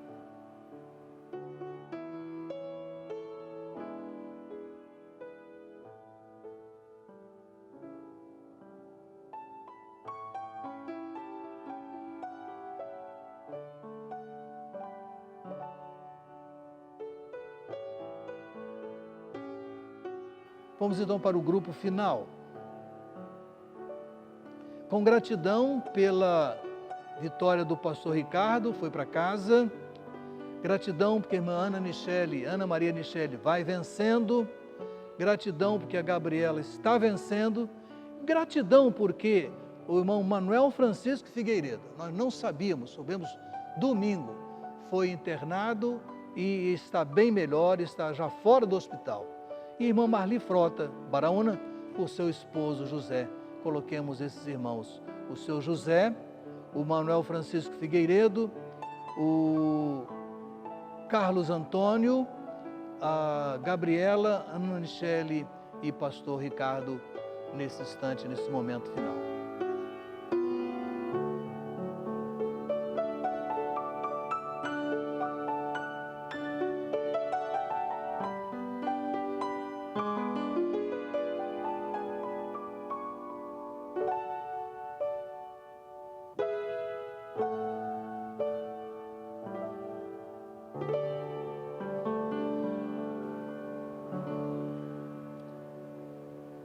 Vamos então para o grupo final. Com gratidão pela vitória do pastor Ricardo, foi para casa. Gratidão porque a irmã Ana Maria Nichelle vai vencendo. Gratidão porque a Gabriela está vencendo. Gratidão porque o irmão Manuel Francisco Figueiredo, nós não sabíamos, soubemos domingo, foi internado e está bem melhor, está já fora do hospital. E a irmã Marli Frota Baraúna, por seu esposo José. Coloquemos esses irmãos, o seu José, o Manuel Francisco Figueiredo, o Carlos Antônio, a Gabriela, Ana Nichelle e pastor Ricardo, nesse instante, nesse momento final.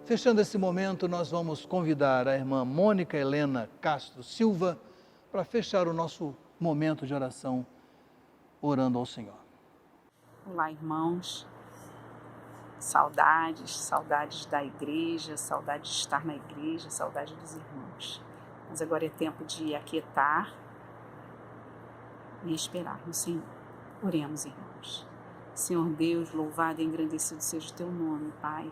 Fechando esse momento, nós vamos convidar a irmã Mônica Helena Castro Silva para fechar o nosso momento de oração orando ao Senhor. Olá, irmãos. Saudades da igreja, saudade de estar na igreja, saudade dos irmãos. Mas agora é tempo de aquietar e esperar no Senhor. Oremos, irmãos. Senhor Deus, louvado e engrandecido seja o teu nome, Pai.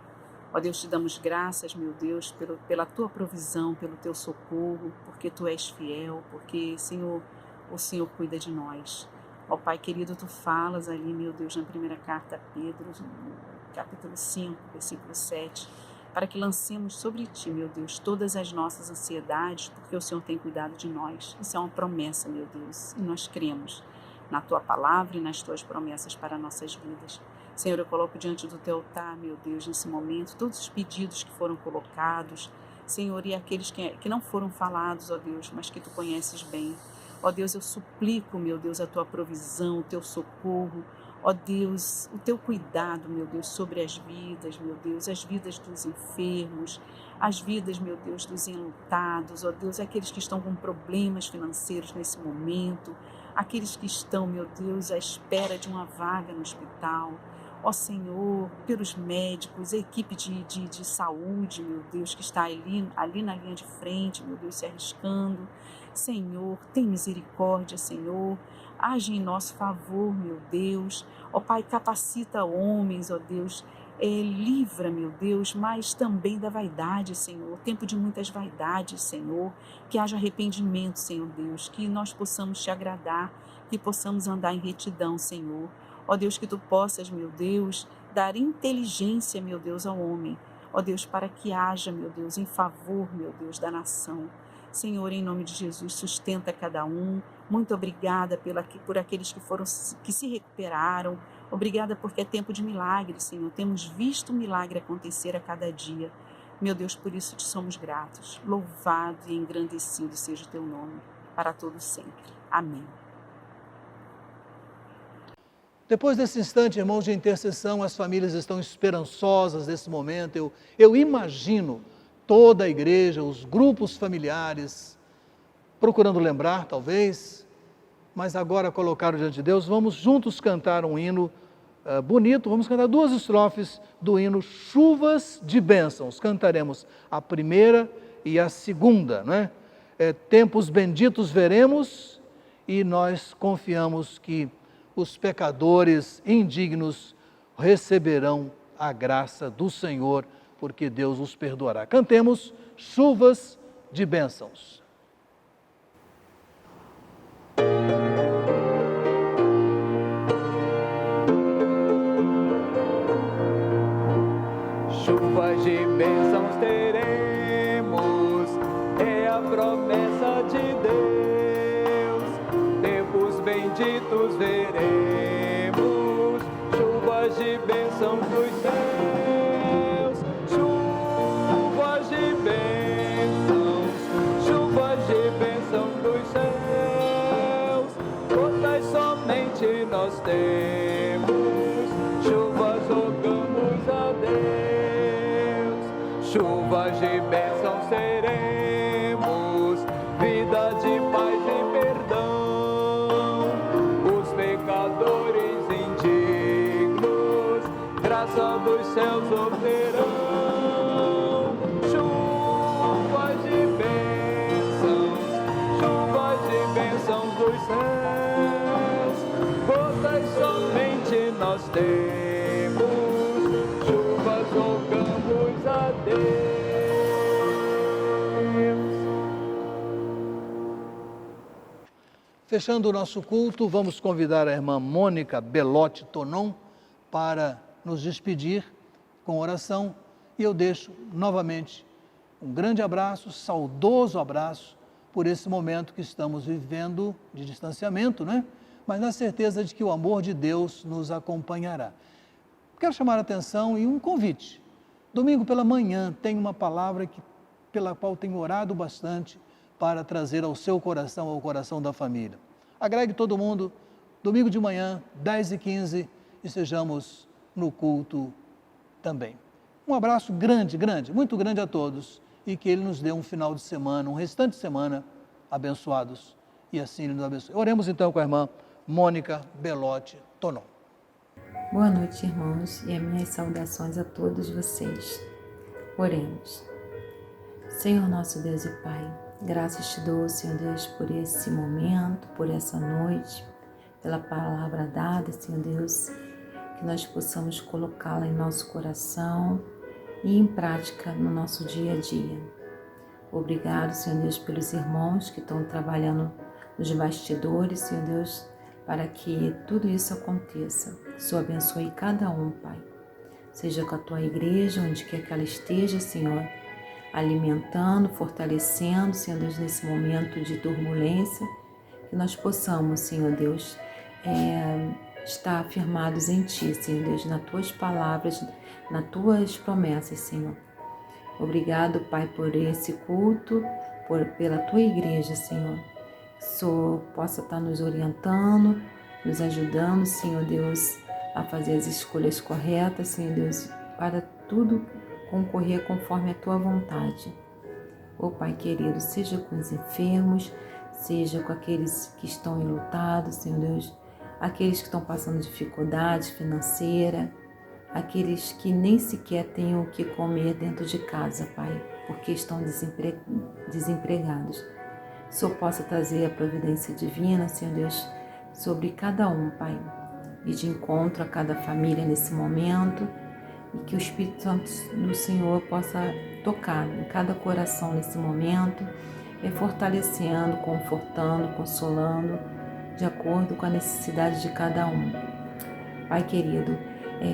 Ó Deus, te damos graças, meu Deus, pela tua provisão, pelo teu socorro, porque tu és fiel, porque, Senhor, o Senhor cuida de nós. Ó Pai querido, tu falas ali, meu Deus, na primeira carta a Pedro, no capítulo 5, versículo 7, para que lancemos sobre ti, meu Deus, todas as nossas ansiedades, porque o Senhor tem cuidado de nós. Isso é uma promessa, meu Deus, e nós cremos na tua palavra e nas tuas promessas para nossas vidas. Senhor, eu coloco diante do teu altar, meu Deus, nesse momento, todos os pedidos que foram colocados, Senhor, e aqueles que não foram falados, ó Deus, mas que tu conheces bem. Ó Deus, eu suplico, meu Deus, a tua provisão, o teu socorro, ó Deus, o teu cuidado, meu Deus, sobre as vidas, meu Deus, as vidas dos enfermos, as vidas, meu Deus, dos enlutados, ó Deus, aqueles que estão com problemas financeiros nesse momento, aqueles que estão, meu Deus, à espera de uma vaga no hospital. Ó Senhor, pelos médicos, a equipe de saúde, meu Deus, que está ali na linha de frente, meu Deus, se arriscando. Senhor, tem misericórdia, Senhor. Age em nosso favor, meu Deus. Ó Pai, capacita homens, ó Deus. Livra, meu Deus, mas também da vaidade, Senhor. Tempo de muitas vaidades, Senhor. Que haja arrependimento, Senhor Deus. Que nós possamos te agradar, que possamos andar em retidão, Senhor. Ó Deus, que tu possas, meu Deus, dar inteligência, meu Deus, ao homem. Ó Deus, para que haja, meu Deus, em favor, meu Deus, da nação. Senhor, em nome de Jesus, sustenta cada um. Muito obrigada por aqueles que se recuperaram. Obrigada porque é tempo de milagre, Senhor. Temos visto o milagre acontecer a cada dia. Meu Deus, por isso te somos gratos. Louvado e engrandecido seja o teu nome, para todo sempre. Amém. Depois desse instante, irmãos, de intercessão, as famílias estão esperançosas nesse momento. Eu imagino toda a igreja, os grupos familiares, procurando lembrar, talvez, mas agora colocaram diante de Deus. Vamos juntos cantar um hino bonito, vamos cantar 2 estrofes do hino Chuvas de Bênçãos. Cantaremos a primeira e a segunda, não é? Tempos benditos veremos e nós confiamos que os pecadores indignos receberão a graça do Senhor, porque Deus os perdoará. Cantemos Chuvas de Bênçãos. Chuvas de bênçãos teremos, é a promessa de Deus. Tempos benditos veremos, chuvas de bênçãos dos céus. Chuvas de bênçãos dos céus. Gotas somente nós temos, chuvas rogamos a Deus. Chuvas de bênçãos seremos, vida de paz e perdão. Os pecadores indignos, graça dos céus obterão. Chuvas de bênçãos dos céus. Gotas somente nós temos, chuvas rogamos a Deus. Fechando o nosso culto, vamos convidar a irmã Mônica Belotti Tonon para nos despedir com oração. E eu deixo novamente um grande abraço, saudoso abraço, por esse momento que estamos vivendo de distanciamento, né? Mas na certeza de que o amor de Deus nos acompanhará. Quero chamar a atenção e um convite. Domingo pela manhã tem uma palavra pela qual tenho orado bastante para trazer ao seu coração, ao coração da família. Agregue todo mundo, domingo de manhã, 10h15, e sejamos no culto também. Um abraço grande, muito grande a todos, e que Ele nos dê um final de semana, um restante de semana abençoados, e assim Ele nos abençoe. Oremos então com a irmã Mônica Belotti Tonon. Boa noite, irmãos, e as minhas saudações a todos vocês. Oremos. Senhor nosso Deus e Pai, graças te dou, Senhor Deus, por esse momento, por essa noite, pela palavra dada, Senhor Deus, que nós possamos colocá-la em nosso coração e em prática no nosso dia a dia. Obrigado, Senhor Deus, pelos irmãos que estão trabalhando nos bastidores, Senhor Deus, para que tudo isso aconteça. Senhor, abençoe cada um, Pai. Seja com a tua igreja, onde quer que ela esteja, Senhor, alimentando, fortalecendo, Senhor Deus, nesse momento de turbulência, que nós possamos, Senhor Deus, estar afirmados em Ti, Senhor Deus, nas Tuas palavras, nas Tuas promessas, Senhor. Obrigado, Pai, por esse culto, pela Tua igreja, Senhor. Que o Senhor possa estar nos orientando, nos ajudando, Senhor Deus, a fazer as escolhas corretas, Senhor Deus, para tudo concorrer conforme a Tua vontade. Ó Pai querido, seja com os enfermos, seja com aqueles que estão enlutados, Senhor Deus, aqueles que estão passando dificuldade financeira, aqueles que nem sequer têm o que comer dentro de casa, Pai, porque estão desempregados. Que o Senhor possa trazer a providência divina, Senhor Deus, sobre cada um, Pai, e de encontro a cada família nesse momento, e que o Espírito Santo do Senhor possa tocar em cada coração nesse momento, fortalecendo, confortando, consolando, de acordo com a necessidade de cada um. Pai querido,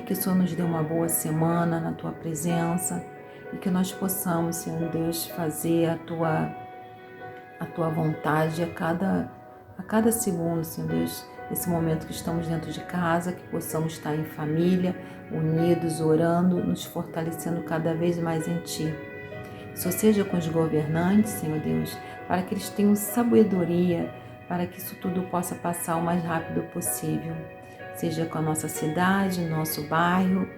que o Senhor nos dê uma boa semana na Tua presença e que nós possamos, Senhor Deus, fazer a Tua vontade a cada segundo, Senhor Deus, nesse momento que estamos dentro de casa, que possamos estar em família, unidos, orando, nos fortalecendo cada vez mais em Ti. Que o Senhor seja com os governantes, Senhor Deus, para que eles tenham sabedoria, para que isso tudo possa passar o mais rápido possível. Seja com a nossa cidade, nosso bairro,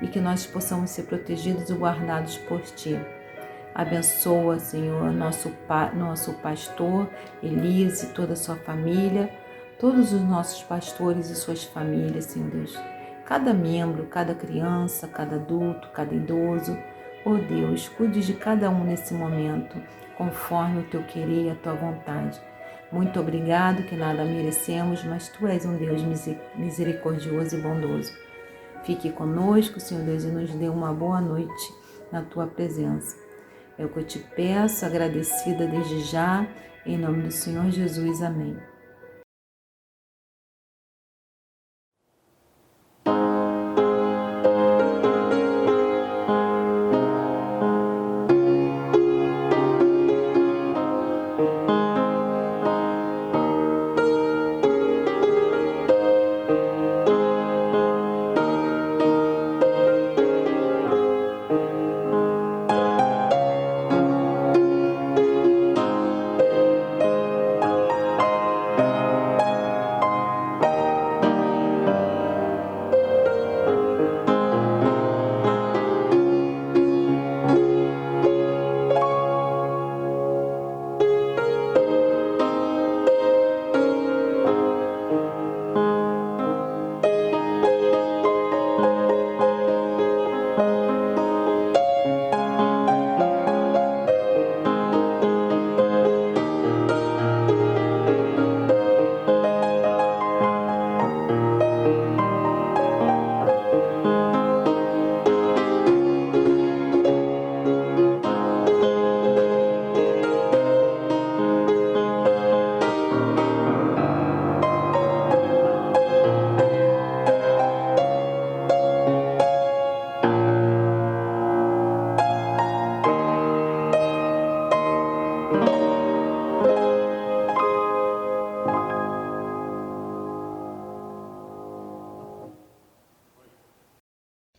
e que nós possamos ser protegidos e guardados por Ti. Abençoa, Senhor, nosso pastor Elias e toda a sua família, todos os nossos pastores e suas famílias, Senhor Deus. Cada membro, cada criança, cada adulto, cada idoso. Oh Deus, cuide de cada um nesse momento, conforme o Teu querer e a Tua vontade. Muito obrigado, que nada merecemos, mas Tu és um Deus misericordioso e bondoso. Fique conosco, Senhor Deus, e nos dê uma boa noite na Tua presença. É o que eu te peço, agradecida desde já, em nome do Senhor Jesus. Amém.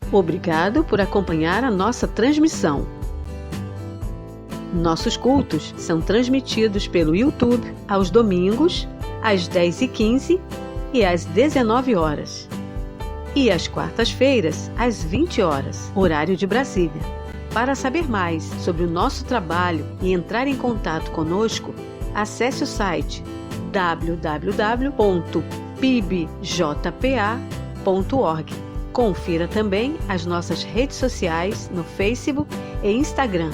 Obrigado por acompanhar a nossa transmissão. Nossos cultos são transmitidos pelo YouTube aos domingos, às 10h15 e às 19 horas. E às quartas-feiras, às 20 horas, horário de Brasília. Para saber mais sobre o nosso trabalho e entrar em contato conosco, acesse o site www.pibcom.com.br pibjpa.org. Confira também as nossas redes sociais no Facebook e Instagram.